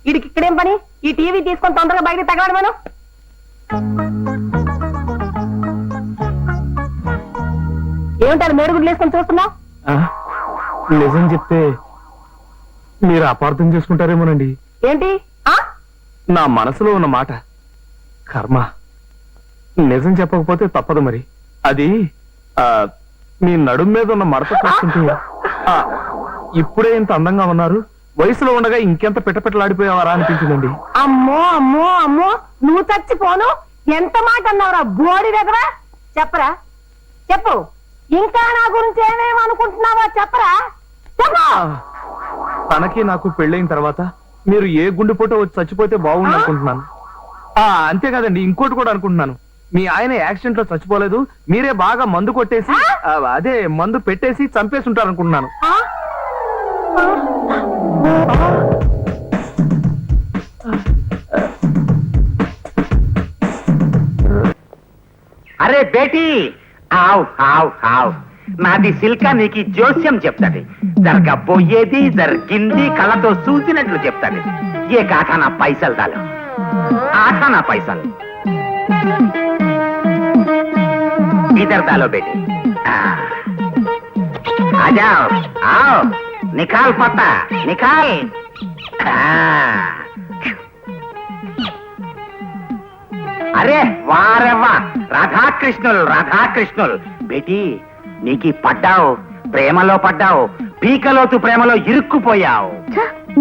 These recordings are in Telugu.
వీడికి ఇక్కడేం పని? ఈ టీవీ తీసుకొని తొందరగా బయటకు తగలడు మనం. ఏమిటారు మేడుగుడ్లు వేసుకొని చూస్తున్నావు? నిజం చెప్తే మీరు అపార్థం చేసుకుంటారేమోనండి. ఏంటి? నా మనసులో ఉన్న మాట కర్మ. నిజం చెప్పకపోతే తప్పదు మరి. అది మీ నడుం మీద ఉన్న మడత చూస్తుంటే ఇప్పుడే ఇంత అందంగా ఉన్నారు, వయసులో ఉండగా ఇంకెంత పిట్టపిట్టలాడిపోయావారా అనిపించిందండి. అమ్మో అమ్మో అమ్మో, నువ్వు చచ్చిపోను. ఎంత మాట అన్నావురా బోడి దగ్గర? చెప్పరా, చెప్పు. ఇంకా నా గురించి ఏమేమనుకుంటున్నావా చెప్పరా, చెప్పు. తనకి నాకు పెళ్ళైన తర్వాత మీరు ఏ గుండెపోటో వచ్చి చచ్చిపోతే బాగుండు అనుకుంటున్నాను. అంతేకాదండి, ఇంకోటి కూడా అనుకుంటున్నాను. మీ ఆయన యాక్సిడెంట్ లో చచ్చిపోలేదు, మీరే బాగా మందు కొట్టేసి అదే మందు పెట్టేసి చంపేసి ఉంటారు అనుకుంటున్నాను. అరే బేటీ, ఆవ్ ఆవ్ ఆవ్. నాది సిల్కా నీకు జోస్యం చెప్తాది. జరగబోయేది జరిగింది కళ్ళతో చూసినట్లు చెప్తాది. ఏ కాఠానా పైసలు దాలు, ఆఠానా పైసలు इधर डालो बेटी. आ जाओ, आओ, निकाल पत्ता, निकाल. अरे वाह रे वाह, राधा कृष्णुल बेटी నీకి పడ్డావు, ప్రేమలో పడ్డావు, పీకలోతు ప్రేమలో ఇరుక్కుపోయావు.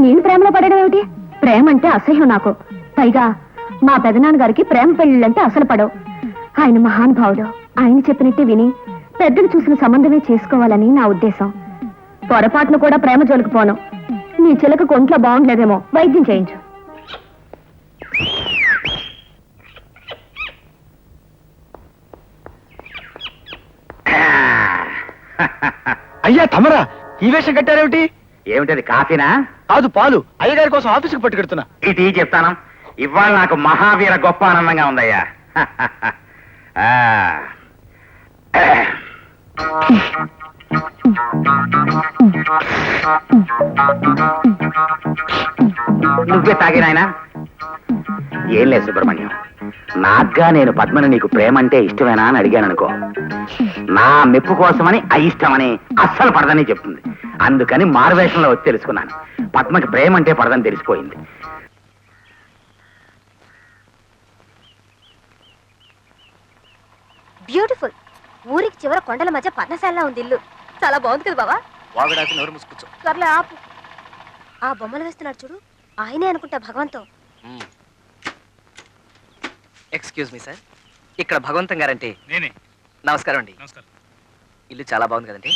నేను ప్రేమలో పడడం ఏమిటి? ప్రేమ అంటే అసహ్యం నాకు. పైగా మా పెదనాన్న గారికి ప్రేమ పెళ్లిళ్ళంటే అసలు పడవు. ఆయన మహానుభావుడు. ఆయన చెప్పినట్టే విని పెద్దలు చూసిన సంబంధమే చేసుకోవాలని నా ఉద్దేశం. పొరపాటును కూడా ప్రేమ జోలికిపోను. నీ చిలక కొంట్లో బాగుండలేదేమో, వైద్యం చేయించు. అయ్యా తమరా, ఈ వేషం కట్టారేమిటి? ఏమిటది, కాఫీనా? కాదు, పాలు. అయ్యగారి కోసం ఆఫీసుకు పట్టుకెడుతున్నా. ఇది చెప్తాను. ఇవాళ నాకు మహావీర గొప్ప ఆనందంగా ఉందయ్యా. నువ్వే తాగినాయనా? ఏం లేదు సుబ్రహ్మణ్యం, నాగ్గా నేను పద్మని నీకు ప్రేమ అంటే ఇష్టమేనా అని అడిగాను అనుకో, నా మెప్పు కోసమని అయిష్టమని అస్సలు పడదని చెప్తుంది. అందుకని మారువేషంలో వచ్చి తెలుసుకున్నాను. పద్మకి ప్రేమ అంటే పడదని తెలిసిపోయింది. బ్యూటిఫుల్. ఊరికి చివర కొండల మధ్య పర్ణశాల ఉంది ఇల్లు. చాలా బాగుంది కదా బావా? వాగడాకి నోరు మూసుకొచ్చు. త్వరలో ఆపు. ఆ బొమ్మలు వేస్తున్నాడు చూడు, ఆయనే అనుకుంటా భగవంతం. ఎక్స్క్యూజ్ మీ సార్, ఇక్కడ భగవంతం గారంటే నేనే. నమస్కారం అండి. నమస్కారం. ఇల్లు చాలా బాగుంది కదండి.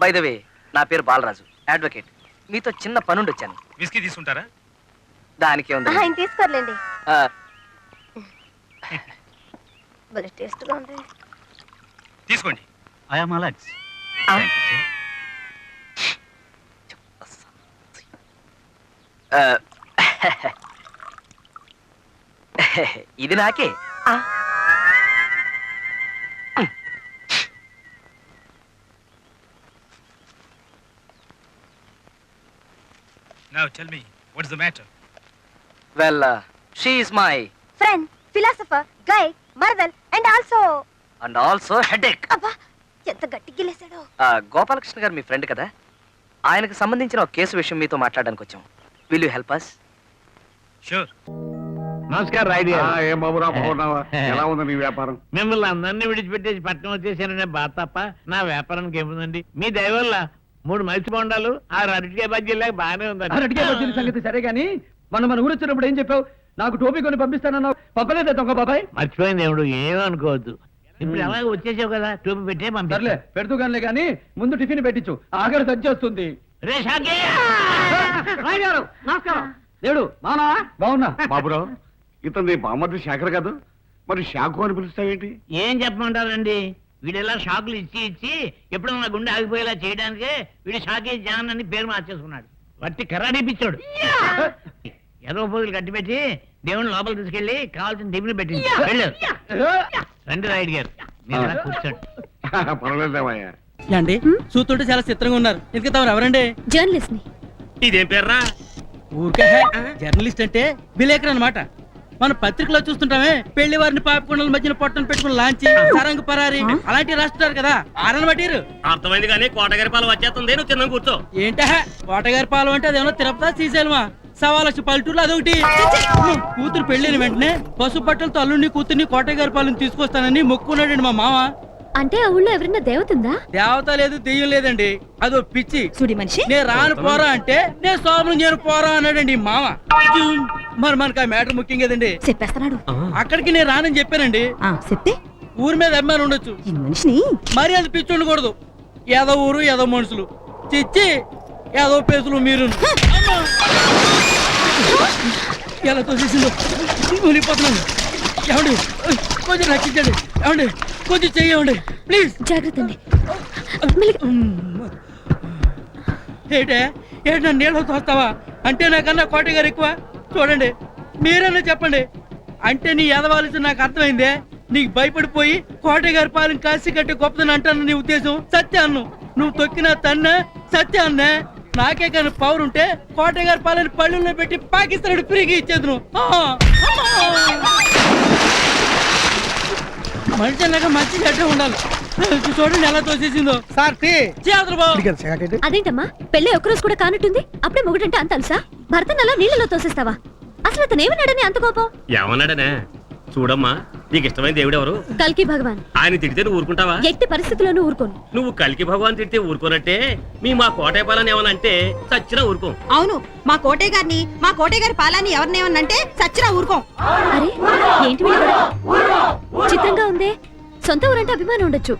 బై ద వే, నా పేరు బాలరాజు, అడ్వకేట్. మీతో చిన్న పనుండి వచ్చాను. విస్కీ తీసుకుంటారా? దానికి ఉంది. ఆయన తీసుకోర్లేండి. భలే టేస్ట్గా ఉంది. తీసుకోండి. I'm Alex. ఇది నాకే. Now tell me, what's the matter? Well, she is my friend, philosopher, guide, మరదల్ అండ్ ఆల్సో హెడేక్. అబ్బా ఎంత గట్టి గిల్లేశాడో. గోపాలకృష్ణ గారు మీ ఫ్రెండ్ కదా, ఆయనకు సంబంధించిన ఒక కేసు విషయం మీతో మాట్లాడడానికి వచ్చాం. Will you help us? Sure. నమస్కారం రాయుడు గారు. ఏం బాబురా, బాగున్నావా? ఎలా ఉంది నీ వ్యాపారం? మిమ్మల్ని అందరినీ విడిచిపెట్టేసి పట్టణం వచ్చేసాననే బాధ తప్ప నా వ్యాపారానికి ఏముందండి. మీ దయ వల్ల 3 మైల్స్ బొండాలు, 6 అరటికాయ బజ్జీలాగా బాగానే ఉందండి. అరటికాయ బజ్జీల సంగతి సరే గాని, మన ఊరు వచ్చినప్పుడు ఏం చెప్పావు? నాకు టోపీ కొని పంపిస్తానన్నావు, పంపలేదా దొంగ బాబాయ్? మర్చిపోయింది ఏమిడు, ఏమనుకోవద్దు. ఇప్పుడు అలాగే వచ్చేసావు కదా, టోపీ పెట్టే సర్లే, పంపిలే. పెడుతూ గానిలే గాని ముందు టిఫిన్ పెట్టించు, ఆఖరి తెచ్చేస్తుంది. రే షాకే! నమస్కారం. దేవుడు బావునా? బాగున్నా. బాబురావు, ఇతను నీ బామ్మర్ది శేఖర్ కాదు, మరి షాకు అని పిలుస్తావేంటి? ఏం చెప్పమంటారండి, వీడెలా షాకులు ఇచ్చి ఎప్పుడు నా గుండె ఆగిపోయేలా చేయడానికే వీడు షాకే జాన్ అని పేరు మార్చేసుకున్నాడు. వట్టి కరాడీ పిచ్చాడు. ఎర్ర పోగులు కట్టిపెట్టి దేవుని లోపల తీసుకెళ్లి కావాల్సిన టిఫిన్ పెట్టింది. రండి రాయుడు గారు, మీరు ఇలా కూర్చోండి. పర్వాలేదేమయ్యా. అండి చూస్తుంటే చాలా చిత్రంగా ఉన్నారు. ఎందుకు తమరు ఎవరండి? జర్నలిస్ట్ ని. ఇదేం పేర్రా? ఊరికే జర్నలిస్ట్ అంటే విలేకరు అన్నమాట. మన పత్రికలో చూస్తుంటామే పెళ్లి వారిని పాపకొండల మధ్యన పొట్టను పెట్టుకుని లాంచి సరంగు పరారి అలాంటివి రాస్తున్నారు కదా, ఆరని బట్టిరు. అర్థమైంది కానీ కోటగారి పాలు వచ్చేస్తుంది, నువ్వు తిన్నాం కూర్చో. ఏంట కోటగారి పాలెం అంటే అదేమన్నా తిరుపతి శ్రీశైలమా? 1.25 పల్లెటూరులో అదొకటి. కూతురు పెళ్లిన వెంటనే పసుపు బట్టలతో అల్లుడిని కూతుర్ని కోటగారి పాలెం తీసుకొస్తానని మొక్కున్నాడండి మా మామ. అంటే ఆ ఊళ్ళో ఎవరన్నా దేవత ఉందా? దేవత లేదు, దెయ్యం లేదండి, అదో పిచ్చి. సుడి మనిషి నేను రాను పోరా అంటే నేను సోమరం నేను పోరా అన్నాడండి ఈ మామ. మరి మనకు ఆ మ్యాటర్ ముఖ్యం కదండి. చెప్పేస్తున్నాడు. అక్కడికి నేను రానని చెప్పానండి. చెప్తే ఊరి మీద అభిమానం ఉండొచ్చు, ఈ మనిషిని మరి అది పిచ్చి ఉండకూడదు. ఏదో ఊరు ఏదో మనుషులు చిచ్చి ఏదో పేసులు మీరు ఎలా తోసేసిందో మునిగిపోతున్నాను. ఏమండి కొంచెం రక్షించండి, ఏమండి కొంచెం చెయ్యండి ప్లీజ్. జాగ్రత్త అండి. ఏటే ఏంటి నన్ను నీళ్ళతో తోస్తావా? అంటే నాకన్నా కోటగారు ఎక్కువ? చూడండి మీరన్నా చెప్పండి. అంటే నీ ఎదవాల్సి నాకు అర్థమైందే. నీకు భయపడిపోయి కోటగారి పాలెం కాసి కట్టి గొప్పదని అంటాను నీ ఉద్దేశం. సత్యాన్ను నువ్వు తొక్కిన తన్న సత్యాన్నే. నాకే కానీ పవర్ ఉంటే కోటగారి పాలెని పళ్ళుల్లో పెట్టి పాకిస్తాన్ ఫ్రీగా ఇచ్చేది. మనిషి అన్నాక మంచి గడ్డ ఉండాలి. చూడండి ఎలా తోసేసిందో. సార్ అదేంటమ్మా పెళ్ళి ఒక్కరోజు కూడా కానట్టుంది, అప్పుడే మొగుడంటే అంత అలుసా? భర్తను అలా నీళ్ళలో తోసేస్తావా? అసలు అతను ఏమన్నాడని అంత కోపం? ఏమన్నాడనే? చూడమ్మా, నీకు ఇష్టమైన దేవుడు ఎవరు? కల్కి భగవాన్. ఆయన తిడితే నువ్వు ఊరుకుంటావా? ఎట్టి పరిస్థితుల్లోనూ ఊరుకోను. నువ్వు కల్కి భగవాన్ తిడితే ఊరుకోనట్టే మా కోటయ్య పాలని ఏమనంటే చచ్చినా ఊరుకోం. అవును, మా కోటయ్య గారిని మా కోటయ్య గారి పాలాన్ని ఎవరినేమన్నంటే సచ్చినా ఊరుకోం. అరే ఏంటి చిత్రంగా ఉందే. సొంత ఊరంటే అభిమానం ఉండొచ్చు,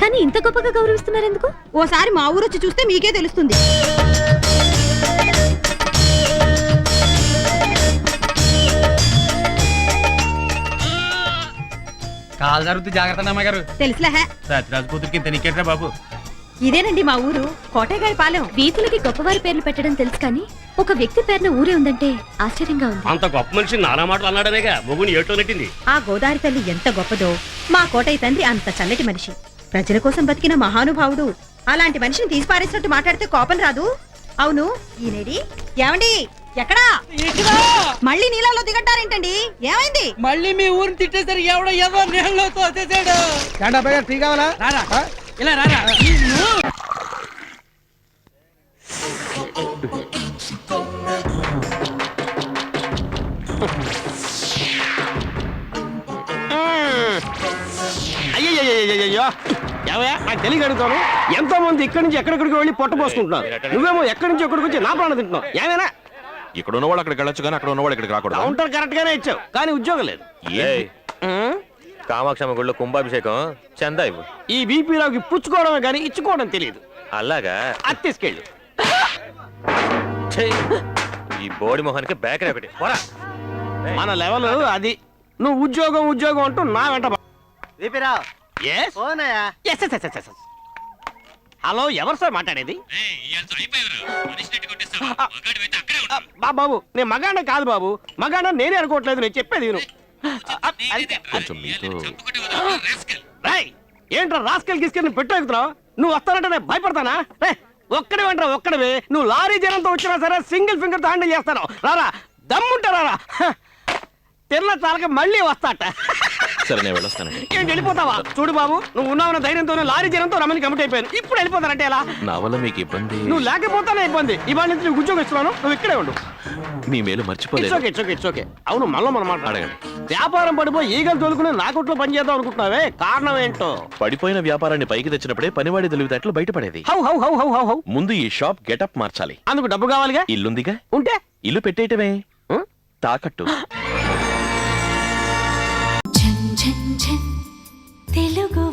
కానీ ఇంత గొప్పగా గౌరవిస్తున్నారు ఎందుకు? ఓసారి మా ఊరు వచ్చి చూస్తే మీకే తెలుస్తుంది. కాలు జరుగుతుంది, జాగ్రత్త అమ్మాయి గారు. తెలుసులే. సత్యరాజు కూతురికి ఇంత నీకేట్రా బాబు? ఇదేనండి మా ఊరు కోటయ్య గారి పాలెం. వీధులకి గొప్పవారి పేర్లు పెట్టడం తెలుసు, కానీ ఒక వ్యక్తి పేరున ఊరే ఉందంటే ఆశ్చర్యంగా ఉంది. అంత గొప్ప మనిషి నానా మాటలు అన్నాడనేగా మొగుని ఏటో నెట్టింది. ఆ గోదావరి తల్లి ఎంత గొప్పదో, మా కోటయ్య తండ్రి అంత చల్లటి మనిషి, ప్రజల కోసం బతికిన మహానుభావుడు. అలాంటి మనిషిని తీసి పారేసినట్టు మాట్లాడితే కోపం రాదు? అవును ఈనేడి ఏమండి ఎక్కడా? మళ్ళీ నీళ్ళలో దిగట్టారేంటండి? ఏమైంది? మళ్ళీ మీ ఊరిని తిట్టేసరికి ఎవడో ఏదో నీళ్ళలో తోసేసాడు. టీ కావాలా? రారా ఇలా రారా. అయ్యో ఏమయ్యా, నాకు తెలియక అడుగుతాను. ఎంతో మంది ఇక్కడి నుంచి ఎక్కడెక్కడికి వెళ్ళి పొట్ట పోసుకుంటున్నారు. నువ్వేమో ఎక్కడి నుంచి ఎక్కడికి వచ్చి నా ప్రాణం తింటున్నావు. ఏమైనా ఇక్కడ ఉన్నవాడు అక్కడికి వెళ్ళొచ్చు కానీ అక్కడ ఉన్నవాడు ఇక్కడికి రాకూడదు. కౌంటర్ కరెక్ట్ గానే ఇచ్చావు, కానీ ఉద్యోగం లేదు. కామాక్షమ్మ గుడిలో కుంభాభిషేకం చందా ఇవ్వు. ఈ బీపీ రావుకి పుచ్చుకోవడమే కానీ ఇచ్చుకోవడం తెలియదు. అలాగా? అది తీసుకెళ్ళు. ఈ బోడి మొహానికి బేకరీ ఒకటి పోరా. మన లెవెల్ అది. నువ్వు ఉద్యోగం ఉద్యోగం అంటూ నా వెంట హలో, ఎవరు సార్ మాట్లాడేది? బాబు నేను మగాండ కాదు బాబు, మగాండ నేనే అనుకోవట్లేదు, నేను చెప్పేది విను. ఏంట్రా రాస్కెల్ గిస్కెల్ పెట్టు ఎక్కుతున్నావు? నువ్వు వస్తానంటే నేను భయపడతానా? ఒక్కడే వెంట్రా ఒక్కడవే. నువ్వు లారీ జనంతో వచ్చినా సరే సింగిల్ ఫింగర్ తో హ్యాండిల్ చేస్తాను. రారా దమ్ముంటా రారా. తెల్ల చాలక మళ్ళీ వస్తాట. సరే నేను వెళ్ళొస్తానండి. ఏంటి వెళ్ళిపోతావా? చూడు బాబు, నువ్వు ఉన్నావున్న ధైర్యంతోనే లారీ జనంతో రమణి కమిట్ అయిపోయాను. ఇప్పుడు వెళ్ళిపోతానంటే ఎలా? నా వల్ల మీకు ఇబ్బంది? నువ్వు లేకపోతానే ఇబ్బంది. ఇవాళ నుంచి నువ్వు ఉద్యోగం ఇస్తున్నాను, నువ్వు ఇక్కడే ఉండు. మీ మేలు మర్చిపోలేదు. It's okay. అవును మళ్ళీ మనం మాట్లాడగండి. వ్యాపారం పడిపోయి ఈగలు తోలుకుని నా కొట్లో పని చేద్దాం అనుకుంటున్నావే, కారణం ఏంటో? పడిపోయిన వ్యాపారాన్ని పైకి తెచ్చినప్పుడే పనివాడి తెలివితేటలు బయటపడేది. How how how how how how ముందు ఈ షాప్ గెటప్ మార్చాలి. అందుకు డబ్బు కావాలిగా. ఇల్లుందిగా, ఉంటే ఇల్లు పెట్టేయటమే తాకట్టు. తెలుగు